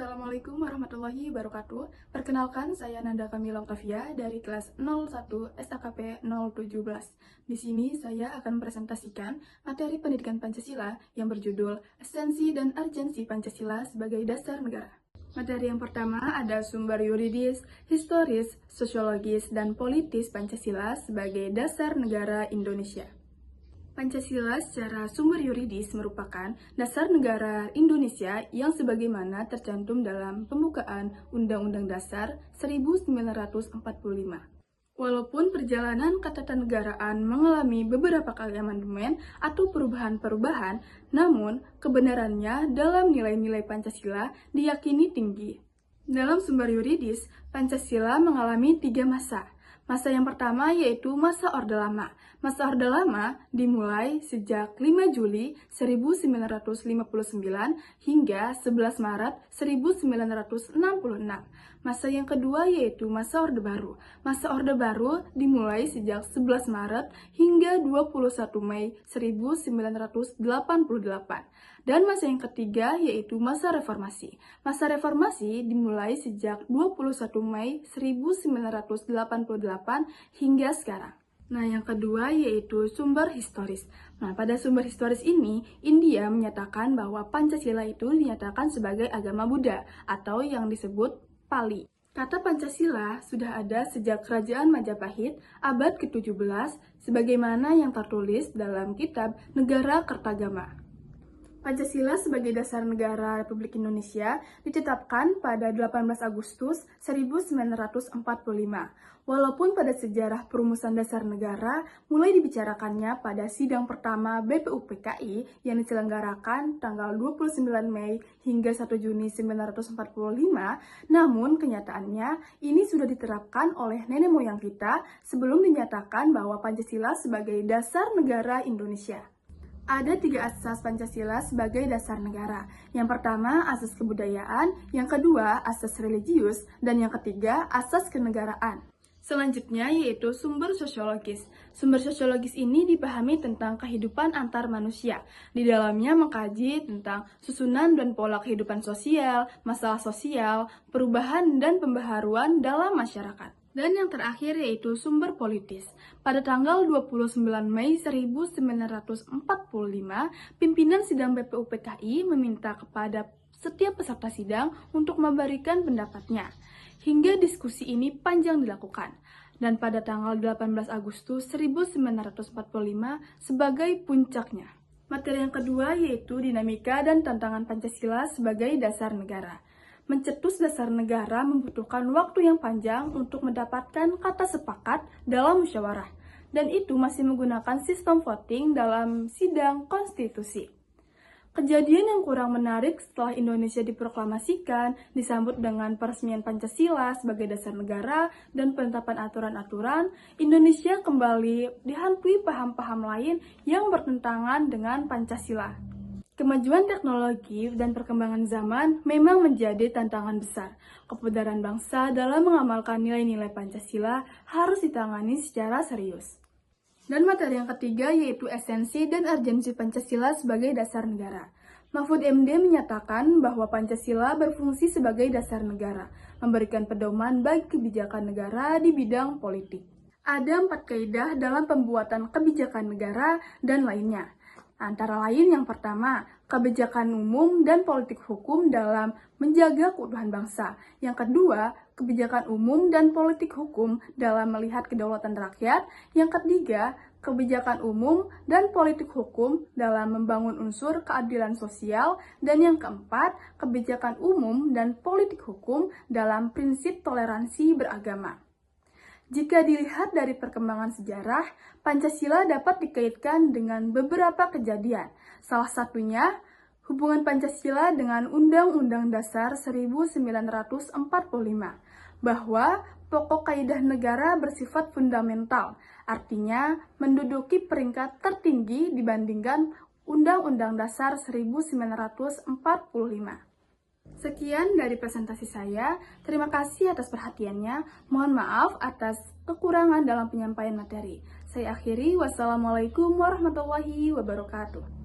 Assalamualaikum warahmatullahi wabarakatuh. Perkenalkan, saya Nanda Kamila Octavia dari kelas 01 SAKP 017. Di sini saya akan presentasikan materi pendidikan Pancasila yang berjudul Esensi dan Urgensi Pancasila sebagai Dasar Negara. Materi yang pertama ada sumber yuridis, historis, sosiologis, dan politis Pancasila sebagai dasar negara Indonesia. Pancasila secara sumber yuridis merupakan dasar negara Indonesia yang sebagaimana tercantum dalam pembukaan Undang-Undang Dasar 1945. Walaupun perjalanan ketatanegaraan mengalami beberapa kali amandemen atau perubahan-perubahan, namun kebenarannya dalam nilai-nilai Pancasila diyakini tinggi. Dalam sumber yuridis, Pancasila mengalami 3 masa. Masa yang pertama yaitu masa Orde Lama. Masa Orde Lama dimulai sejak 5 Juli 1959 hingga 11 Maret 1966. Masa yang kedua yaitu masa Orde Baru. Masa Orde Baru dimulai sejak 11 Maret hingga 21 Mei 1988. Dan masa yang ketiga yaitu masa reformasi. Masa reformasi dimulai sejak 21 Mei 1988 hingga sekarang. Nah, yang kedua yaitu sumber historis. Nah, pada sumber historis ini, India menyatakan bahwa Pancasila itu dinyatakan sebagai agama Buddha atau yang disebut Pali. Kata Pancasila sudah ada sejak Kerajaan Majapahit abad ke-17 sebagaimana yang tertulis dalam kitab Negara Kertagama. Pancasila sebagai dasar negara Republik Indonesia ditetapkan pada 18 Agustus 1945. Walaupun pada sejarah perumusan dasar negara mulai dibicarakannya pada sidang pertama BPUPKI yang diselenggarakan tanggal 29 Mei hingga 1 Juni 1945, namun kenyataannya ini sudah diterapkan oleh nenek moyang kita sebelum dinyatakan bahwa Pancasila sebagai dasar negara Indonesia. Ada 3 asas Pancasila sebagai dasar negara. Yang pertama, asas kebudayaan, yang kedua, asas religius, dan yang ketiga, asas kenegaraan. Selanjutnya yaitu sumber sosiologis. Sumber sosiologis ini dipahami tentang kehidupan antar manusia. Di dalamnya mengkaji tentang susunan dan pola kehidupan sosial, masalah sosial, perubahan dan pembaharuan dalam masyarakat. Dan yang terakhir yaitu sumber politis. Pada tanggal 29 Mei 1945, pimpinan sidang BPUPKI meminta kepada setiap peserta sidang untuk memberikan pendapatnya. Hingga diskusi ini panjang dilakukan. Dan pada tanggal 18 Agustus 1945 sebagai puncaknya. Materi yang kedua yaitu dinamika dan tantangan Pancasila sebagai dasar negara. Mencetus dasar negara membutuhkan waktu yang panjang untuk mendapatkan kata sepakat dalam musyawarah, dan itu masih menggunakan sistem voting dalam sidang konstitusi. Kejadian yang kurang menarik setelah Indonesia diproklamasikan, disambut dengan peresmian Pancasila sebagai dasar negara dan penetapan aturan-aturan, Indonesia kembali dihantui paham-paham lain yang bertentangan dengan Pancasila. Kemajuan teknologi dan perkembangan zaman memang menjadi tantangan besar. Kebenaran bangsa dalam mengamalkan nilai-nilai Pancasila harus ditangani secara serius. Dan materi yang ketiga yaitu esensi dan urgensi Pancasila sebagai dasar negara. Mahfud MD menyatakan bahwa Pancasila berfungsi sebagai dasar negara, memberikan pedoman bagi kebijakan negara di bidang politik. Ada 4 kaidah dalam pembuatan kebijakan negara dan lainnya. Antara lain yang pertama, kebijakan umum dan politik hukum dalam menjaga keutuhan bangsa. Yang kedua, kebijakan umum dan politik hukum dalam melihat kedaulatan rakyat. Yang ketiga, kebijakan umum dan politik hukum dalam membangun unsur keadilan sosial. Dan yang keempat, kebijakan umum dan politik hukum dalam prinsip toleransi beragama. Jika dilihat dari perkembangan sejarah, Pancasila dapat dikaitkan dengan beberapa kejadian. Salah satunya, hubungan Pancasila dengan Undang-Undang Dasar 1945, bahwa pokok kaidah negara bersifat fundamental, artinya menduduki peringkat tertinggi dibandingkan Undang-Undang Dasar 1945. Sekian dari presentasi saya. Terima kasih atas perhatiannya. Mohon maaf atas kekurangan dalam penyampaian materi. Saya akhiri. Wassalamualaikum warahmatullahi wabarakatuh.